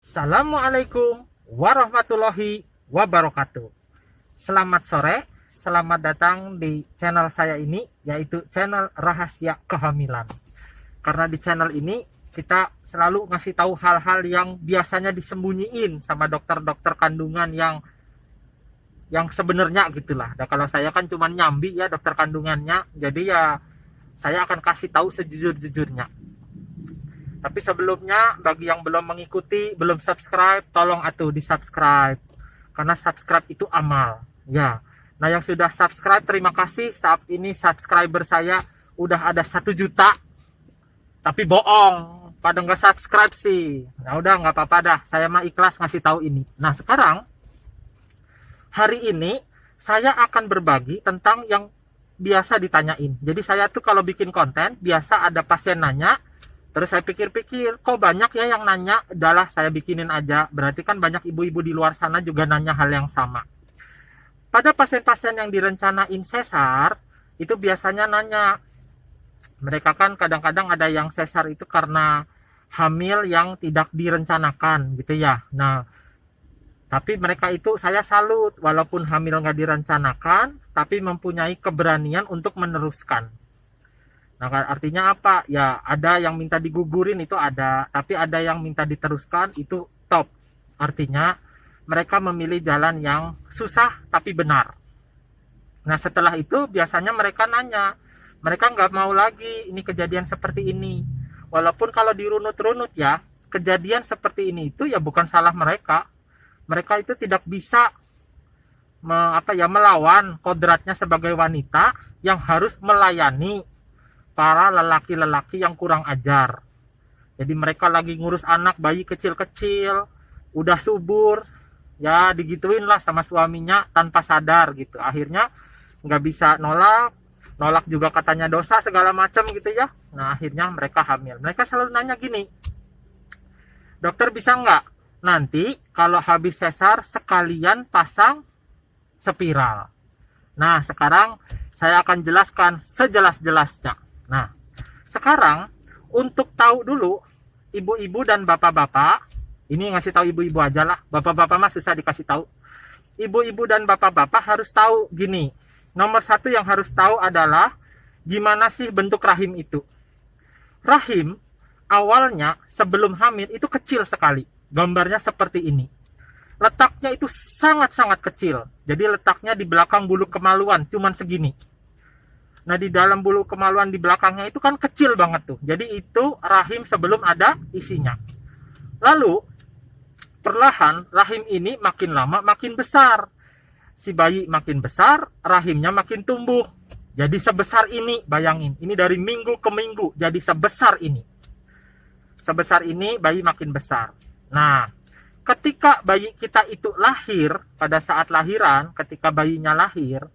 Assalamualaikum warahmatullahi wabarakatuh. Selamat sore, selamat datang di channel saya ini, yaitu channel Rahasia Kehamilan. Karena di channel ini kita selalu ngasih tahu hal-hal yang biasanya disembunyiin sama dokter-dokter kandungan yang sebenarnya gitulah. Nah, kalau saya kan cuma nyambi ya dokter kandungannya, jadi ya saya akan kasih tahu sejujur-jujurnya. Tapi sebelumnya, bagi yang belum mengikuti, belum subscribe, tolong atuh di subscribe. Karena subscribe itu amal. Ya. Nah, yang sudah subscribe, terima kasih. Saat ini subscriber saya udah ada 1 juta. Tapi bohong. Pada nggak subscribe sih. Nah, udah nggak apa-apa dah. Saya mah ikhlas ngasih tahu ini. Nah, sekarang, hari ini, saya akan berbagi tentang yang biasa ditanyain. Jadi saya tuh kalau bikin konten, biasa ada pasien nanya. Terus saya pikir-pikir, kok banyak ya yang nanya, udahlah saya bikinin aja. Berarti kan banyak ibu-ibu di luar sana juga nanya hal yang sama. Pada pasien-pasien yang direncanain sesar, itu biasanya nanya. Mereka kan kadang-kadang ada yang sesar itu karena hamil yang tidak direncanakan gitu ya. Nah, tapi mereka itu saya salut, walaupun hamil nggak direncanakan, tapi mempunyai keberanian untuk meneruskan. Nah, artinya apa? Ya, ada yang minta digugurin itu ada, tapi ada yang minta diteruskan itu top. Artinya, mereka memilih jalan yang susah tapi benar. Nah, setelah itu biasanya mereka nanya, mereka nggak mau lagi ini kejadian seperti ini. Walaupun kalau dirunut-runut ya, kejadian seperti ini itu ya bukan salah mereka. Mereka itu tidak bisa melawan kodratnya sebagai wanita yang harus melayani para lelaki-lelaki yang kurang ajar. Jadi mereka lagi ngurus anak bayi kecil-kecil, udah subur, ya digituin lah sama suaminya tanpa sadar gitu. Akhirnya nggak bisa nolak juga katanya dosa segala macam gitu ya. Nah, akhirnya mereka hamil. Mereka selalu nanya gini, dokter bisa nggak nanti kalau habis sesar sekalian pasang spiral? Nah, sekarang saya akan jelaskan sejelas-jelasnya. Nah, sekarang untuk tahu dulu, ibu-ibu dan bapak-bapak, ini ngasih tahu ibu-ibu aja lah, bapak-bapak mah susah dikasih tahu. Ibu-ibu dan bapak-bapak harus tahu gini, nomor 1 yang harus tahu adalah gimana sih bentuk rahim itu. Rahim awalnya sebelum hamil itu kecil sekali, gambarnya seperti ini. Letaknya itu sangat-sangat kecil, jadi letaknya di belakang bulu kemaluan, cuman segini. Nah, di dalam bulu kemaluan di belakangnya itu kan kecil banget tuh. Jadi itu rahim sebelum ada isinya. Lalu, perlahan rahim ini makin lama makin besar. Si bayi makin besar, rahimnya makin tumbuh. Jadi sebesar ini, bayangin. Ini dari minggu ke minggu, jadi sebesar ini. Sebesar ini bayi makin besar. Nah, ketika bayi kita itu lahir, pada saat lahiran, ketika bayinya lahir,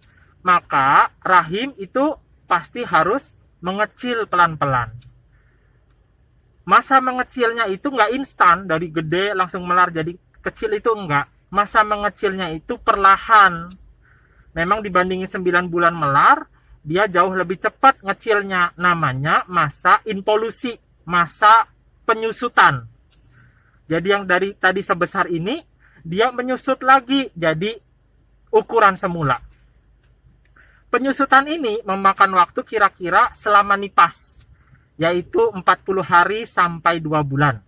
maka rahim itu pasti harus mengecil pelan-pelan. Masa mengecilnya itu nggak instan, dari gede langsung melar jadi kecil itu enggak. Masa mengecilnya itu perlahan. Memang dibandingin 9 bulan melar, dia jauh lebih cepat ngecilnya. Namanya masa involusi, masa penyusutan. Jadi yang dari tadi sebesar ini, dia menyusut lagi jadi ukuran semula. Penyusutan ini memakan waktu kira-kira selama nipas, yaitu 40 hari sampai 2 bulan.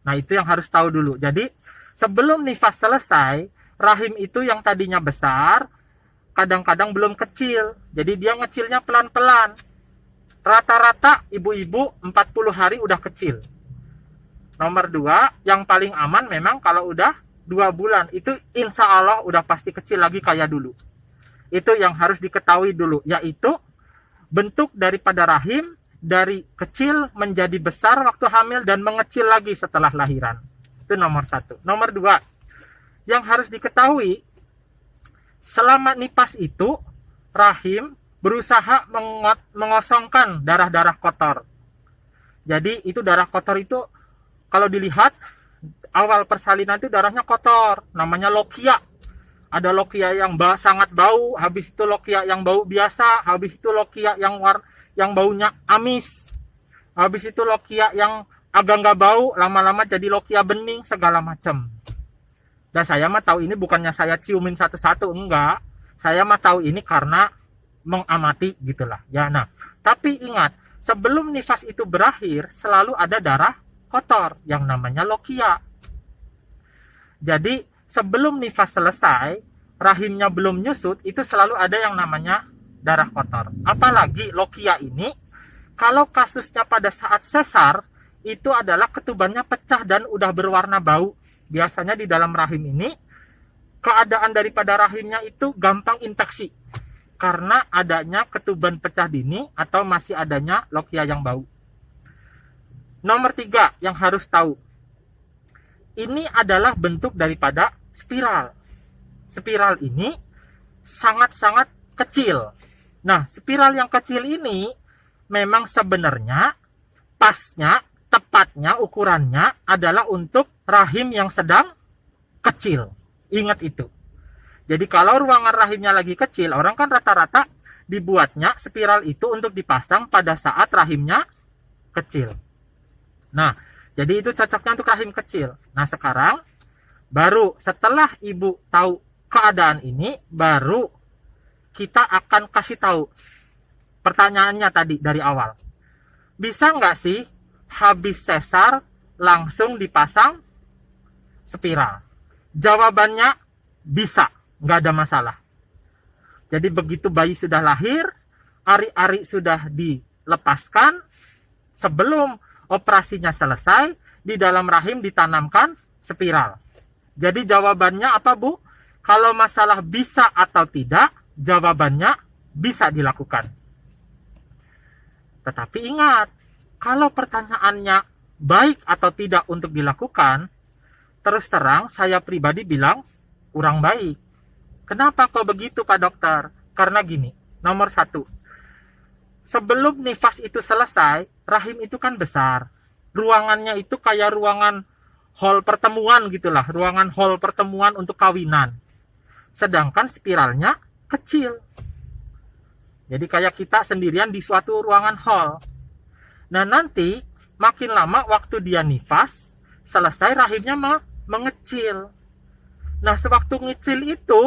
Nah, itu yang harus tahu dulu. Jadi, sebelum nifas selesai, rahim itu yang tadinya besar, kadang-kadang belum kecil. Jadi, dia ngecilnya pelan-pelan. Rata-rata ibu-ibu 40 hari udah kecil. Nomor 2, yang paling aman memang kalau udah 2 bulan. Itu insya Allah udah pasti kecil lagi kayak dulu. Itu yang harus diketahui dulu, yaitu bentuk daripada rahim dari kecil menjadi besar waktu hamil dan mengecil lagi setelah lahiran. Itu nomor 1. Nomor 2, yang harus diketahui, selama nipas itu rahim berusaha mengosongkan darah-darah kotor. Jadi itu darah kotor itu kalau dilihat awal persalinan itu darahnya kotor, namanya lokia. Ada lokia yang sangat bau, habis itu lokia yang bau biasa, habis itu lokia yang baunya amis, habis itu lokia yang agak nggak bau, lama-lama jadi lokia bening segala macam. Dan saya mah tahu ini bukannya saya ciumin satu-satu, enggak. Saya mah tahu ini karena mengamati gitulah. Ya, nah, tapi ingat, sebelum nifas itu berakhir selalu ada darah kotor yang namanya lokia. Jadi sebelum nifas selesai, rahimnya belum nyusut, itu selalu ada yang namanya darah kotor. Apalagi lokia ini, kalau kasusnya pada saat sesar, itu adalah ketubannya pecah dan udah berwarna bau. Biasanya di dalam rahim ini, keadaan daripada rahimnya itu gampang infeksi. Karena adanya ketuban pecah dini atau masih adanya lokia yang bau. Nomor 3 yang harus tahu. Ini adalah bentuk daripada spiral. Spiral ini sangat-sangat kecil. Nah, spiral yang kecil ini memang sebenarnya pasnya, tepatnya ukurannya adalah untuk rahim yang sedang kecil. Ingat itu. Jadi kalau ruangan rahimnya lagi kecil, orang kan rata-rata dibuatnya spiral itu untuk dipasang pada saat rahimnya kecil. Nah, jadi itu cocoknya untuk rahim kecil. Nah, sekarang baru setelah ibu tahu keadaan ini, baru kita akan kasih tahu pertanyaannya tadi dari awal. Bisa nggak sih habis sesar langsung dipasang spiral? Jawabannya bisa, nggak ada masalah. Jadi begitu bayi sudah lahir, ari-ari sudah dilepaskan, sebelum operasinya selesai, di dalam rahim ditanamkan spiral. Jadi jawabannya apa, Bu? Kalau masalah bisa atau tidak, jawabannya bisa dilakukan. Tetapi ingat, kalau pertanyaannya baik atau tidak untuk dilakukan, terus terang saya pribadi bilang kurang baik. Kenapa kok begitu, Pak Dokter? Karena gini, nomor 1, sebelum nifas itu selesai, rahim itu kan besar. Ruangannya itu kayak ruangan hall pertemuan gitulah, ruangan hall pertemuan untuk kawinan. Sedangkan spiralnya kecil. Jadi kayak kita sendirian di suatu ruangan hall. Nah, nanti makin lama waktu dia nifas, selesai rahimnya mengecil. Nah, sewaktu ngecil itu,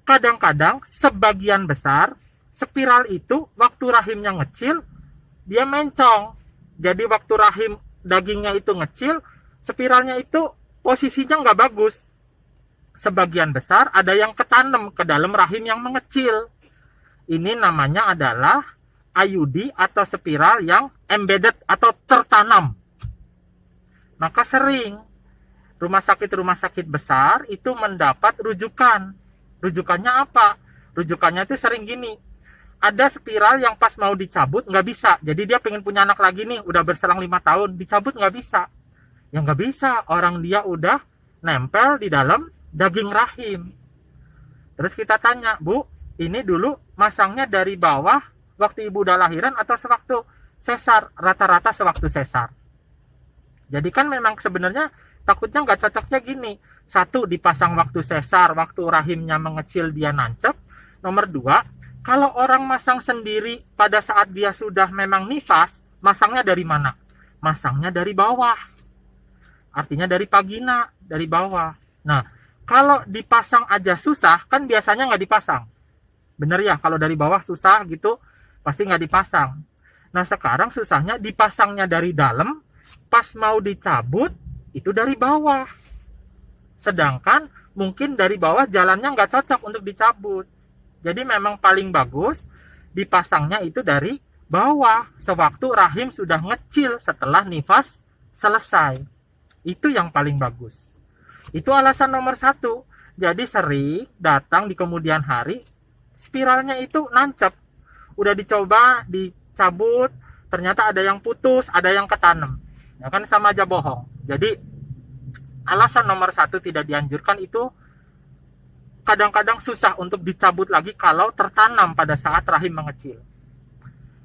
kadang-kadang sebagian besar spiral itu waktu rahimnya ngecil, dia mencong. Jadi waktu rahim dagingnya itu ngecil, spiralnya itu posisinya nggak bagus. Sebagian besar ada yang ketanam ke dalam rahim yang mengecil. Ini namanya adalah IUD atau spiral yang embedded atau tertanam. Maka sering rumah sakit besar itu mendapat rujukan. Rujukannya apa? Rujukannya itu sering gini. Ada spiral yang pas mau dicabut nggak bisa. Jadi dia pengen punya anak lagi nih, udah berselang 5 tahun, dicabut nggak bisa. Ya nggak bisa, orang dia udah nempel di dalam daging rahim. Terus kita tanya, Bu, ini dulu masangnya dari bawah waktu ibu udah lahiran atau sewaktu sesar? Rata-rata sewaktu sesar. Jadi kan memang sebenarnya takutnya nggak cocoknya gini. 1, dipasang waktu sesar, waktu rahimnya mengecil dia nancep. Nomor 2, kalau orang masang sendiri pada saat dia sudah memang nifas, masangnya dari mana? Masangnya dari bawah. Artinya dari vagina, dari bawah. Nah, kalau dipasang aja susah, kan biasanya nggak dipasang. Bener ya, kalau dari bawah susah gitu, pasti nggak dipasang. Nah, sekarang susahnya dipasangnya dari dalam, pas mau dicabut, itu dari bawah. Sedangkan mungkin dari bawah jalannya nggak cocok untuk dicabut. Jadi memang paling bagus dipasangnya itu dari bawah, sewaktu rahim sudah ngecil setelah nifas selesai. Itu yang paling bagus. Itu alasan nomor 1. Jadi sering datang di kemudian hari, spiralnya itu nancep. Udah dicoba, dicabut, ternyata ada yang putus, ada yang ketanam. Ya kan sama aja bohong. Jadi alasan nomor 1 tidak dianjurkan itu kadang-kadang susah untuk dicabut lagi kalau tertanam pada saat rahim mengecil.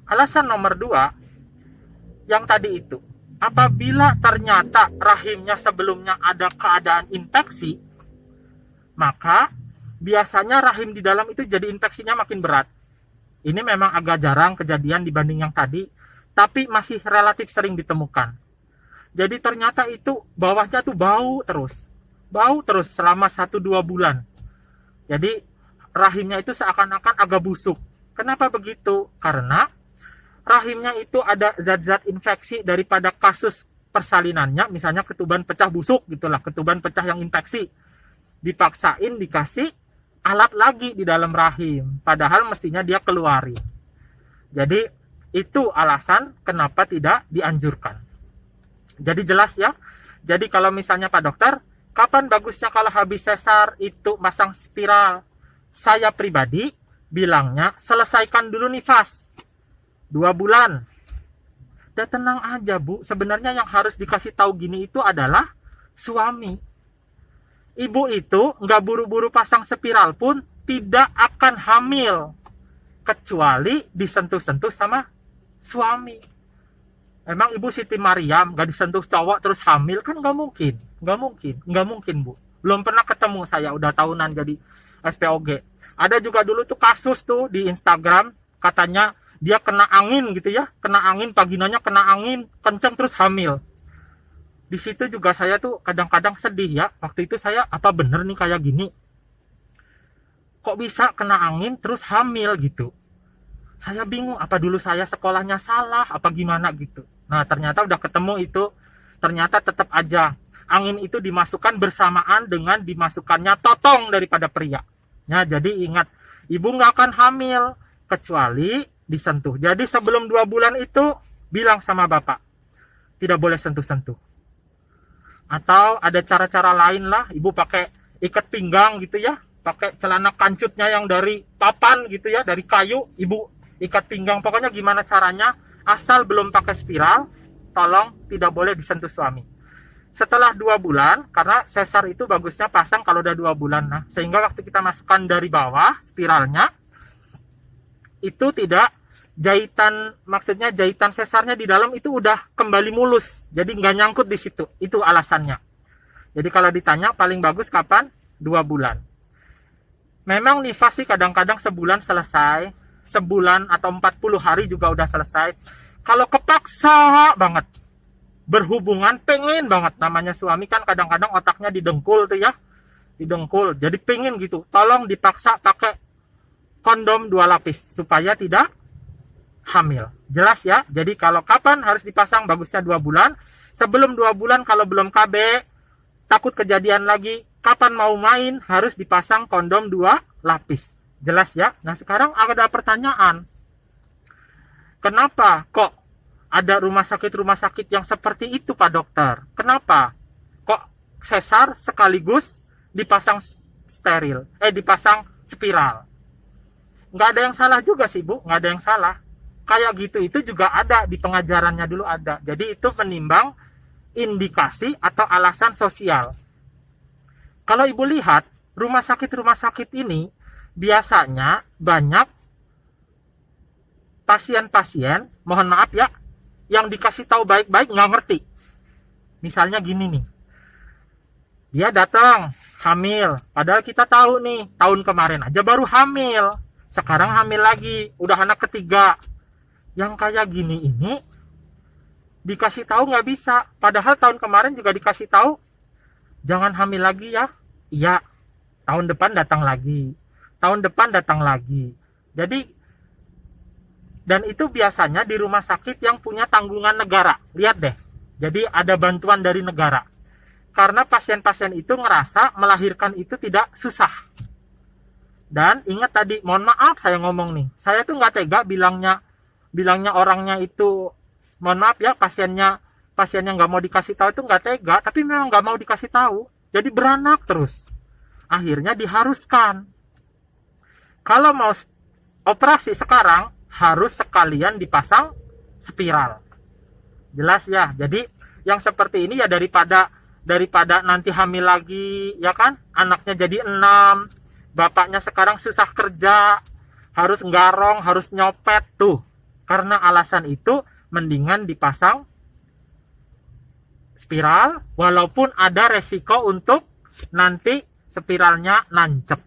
Alasan nomor 2, yang tadi itu, apabila ternyata rahimnya sebelumnya ada keadaan infeksi, maka biasanya rahim di dalam itu jadi infeksinya makin berat. Ini memang agak jarang kejadian dibanding yang tadi, tapi masih relatif sering ditemukan. Jadi ternyata itu bawahnya tuh bau terus selama 1-2 bulan. Jadi rahimnya itu seakan-akan agak busuk. Kenapa begitu? Karena rahimnya itu ada zat-zat infeksi daripada kasus persalinannya, misalnya ketuban pecah busuk gitulah, ketuban pecah yang infeksi. Dipaksain dikasih alat lagi di dalam rahim, padahal mestinya dia keluarin. Jadi itu alasan kenapa tidak dianjurkan. Jadi jelas ya. Jadi kalau misalnya Pak Dokter, kapan bagusnya kalau habis sesar itu masang spiral? Saya pribadi bilangnya selesaikan dulu nifas 2 bulan. Udah tenang aja Bu. Sebenarnya yang harus dikasih tahu gini itu adalah suami. Ibu itu nggak buru-buru pasang spiral pun tidak akan hamil kecuali disentuh-sentuh sama suami. Emang Ibu Siti Mariam gak disentuh cowok terus hamil? Kan gak mungkin. Gak mungkin Bu. Belum pernah ketemu, saya udah tahunan jadi SPOG. Ada juga dulu tuh kasus tuh di Instagram, katanya dia kena angin gitu ya, kena angin, vaginanya kena angin kenceng terus hamil. Di situ juga saya tuh kadang-kadang sedih ya. Waktu itu saya, apa bener nih kayak gini? Kok bisa kena angin terus hamil gitu? Saya bingung, apa dulu saya sekolahnya salah, apa gimana gitu. Nah ternyata udah ketemu itu, ternyata tetap aja angin itu dimasukkan bersamaan dengan dimasukkannya totong daripada pria. Nah jadi ingat, ibu nggak akan hamil kecuali disentuh. Jadi sebelum 2 bulan itu bilang sama bapak, tidak boleh sentuh-sentuh. Atau ada cara-cara lain lah, ibu pakai ikat pinggang gitu ya, pakai celana kancutnya yang dari papan gitu ya, dari kayu, ibu ikat pinggang. Pokoknya gimana caranya, asal belum pakai spiral, tolong tidak boleh disentuh suami. Setelah 2 bulan, karena sesar itu bagusnya pasang kalau udah 2 bulan. Nah, sehingga waktu kita masukkan dari bawah spiralnya, itu tidak jahitan, maksudnya jahitan sesarnya di dalam itu udah kembali mulus. Jadi nggak nyangkut di situ. Itu alasannya. Jadi kalau ditanya paling bagus kapan? 2 bulan. Memang nifas sih kadang-kadang sebulan selesai. Sebulan atau 40 hari juga udah selesai. Kalau kepaksa banget berhubungan, pengen banget, namanya suami kan kadang-kadang otaknya didengkul tuh ya, didengkul, jadi pengen gitu, tolong dipaksa pakai kondom 2 lapis supaya tidak hamil. Jelas ya. Jadi kalau kapan harus dipasang, bagusnya 2 bulan. Sebelum 2 bulan kalau belum KB, takut kejadian lagi, kapan mau main harus dipasang kondom 2 lapis. Jelas ya. Nah sekarang ada pertanyaan, kenapa kok ada rumah sakit yang seperti itu Pak Dokter? Kenapa kok sesar sekaligus dipasang steril, dipasang spiral? Nggak ada yang salah juga sih Bu, nggak ada yang salah. Kayak gitu itu juga ada di pengajarannya dulu ada. Jadi itu menimbang indikasi atau alasan sosial. Kalau Ibu lihat rumah sakit ini biasanya banyak pasien-pasien, mohon maaf ya, yang dikasih tahu baik-baik nggak ngerti. Misalnya gini nih, dia datang hamil, padahal kita tahu nih tahun kemarin aja baru hamil, sekarang hamil lagi, udah anak ketiga. Yang kayak gini ini dikasih tahu nggak bisa, padahal tahun kemarin juga dikasih tahu jangan hamil lagi ya. Iya, tahun depan datang lagi, tahun depan datang lagi. Jadi, dan itu biasanya di rumah sakit yang punya tanggungan negara. Lihat deh, jadi ada bantuan dari negara. Karena pasien-pasien itu ngerasa melahirkan itu tidak susah. Dan ingat tadi, mohon maaf saya ngomong nih, saya tuh nggak tega bilangnya orangnya itu, mohon maaf ya, pasiennya nggak mau dikasih tahu itu nggak tega, tapi memang nggak mau dikasih tahu. Jadi beranak terus. Akhirnya diharuskan. Kalau mau operasi sekarang, harus sekalian dipasang spiral. Jelas ya. Jadi yang seperti ini ya daripada nanti hamil lagi, ya kan? Anaknya jadi 6, bapaknya sekarang susah kerja, harus nggarong, harus nyopet tuh. Karena alasan itu mendingan dipasang spiral, walaupun ada resiko untuk nanti spiralnya nancep.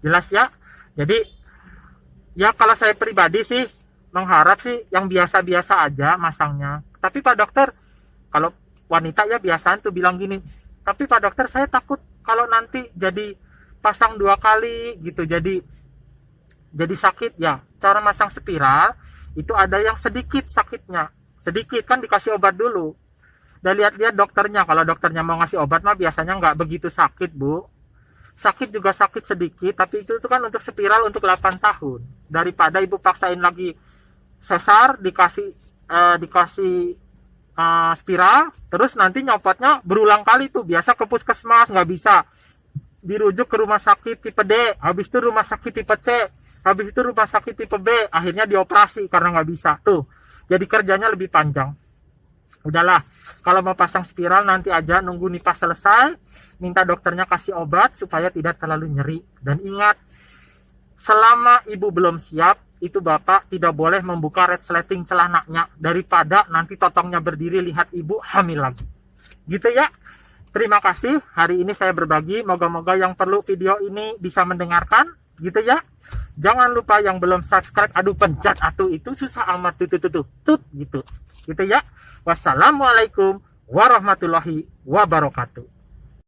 Jelas ya. Jadi ya kalau saya pribadi sih mengharap sih yang biasa-biasa aja masangnya. Tapi Pak Dokter, kalau wanita ya biasanya tuh bilang gini, tapi Pak Dokter saya takut kalau nanti jadi pasang 2 kali gitu, jadi sakit ya. Cara masang spiral itu ada yang sedikit sakitnya, sedikit kan dikasih obat dulu. Dan lihat-lihat dokternya, kalau dokternya mau ngasih obat mah biasanya nggak begitu sakit Bu. Sakit juga sakit sedikit, tapi itu kan untuk spiral untuk 8 tahun. Daripada ibu paksain lagi sesar, dikasih spiral, terus nanti nyopotnya berulang kali tuh. Biasa ke puskesmas nggak bisa, dirujuk ke rumah sakit tipe D, habis itu rumah sakit tipe C, habis itu rumah sakit tipe B, akhirnya dioperasi karena nggak bisa tuh. Jadi kerjanya lebih panjang. Udahlah, kalau mau pasang spiral nanti aja, nunggu nifas selesai, minta dokternya kasih obat supaya tidak terlalu nyeri. Dan ingat, selama ibu belum siap, itu bapak tidak boleh membuka resleting celananya, daripada nanti totongnya berdiri lihat ibu hamil lagi. Gitu ya. Terima kasih, hari ini saya berbagi, moga-moga yang perlu video ini bisa mendengarkan, gitu ya. Jangan lupa yang belum subscribe, aduh pencet atuh, itu susah amat tut gitu ya. Wassalamualaikum warahmatullahi wabarakatuh.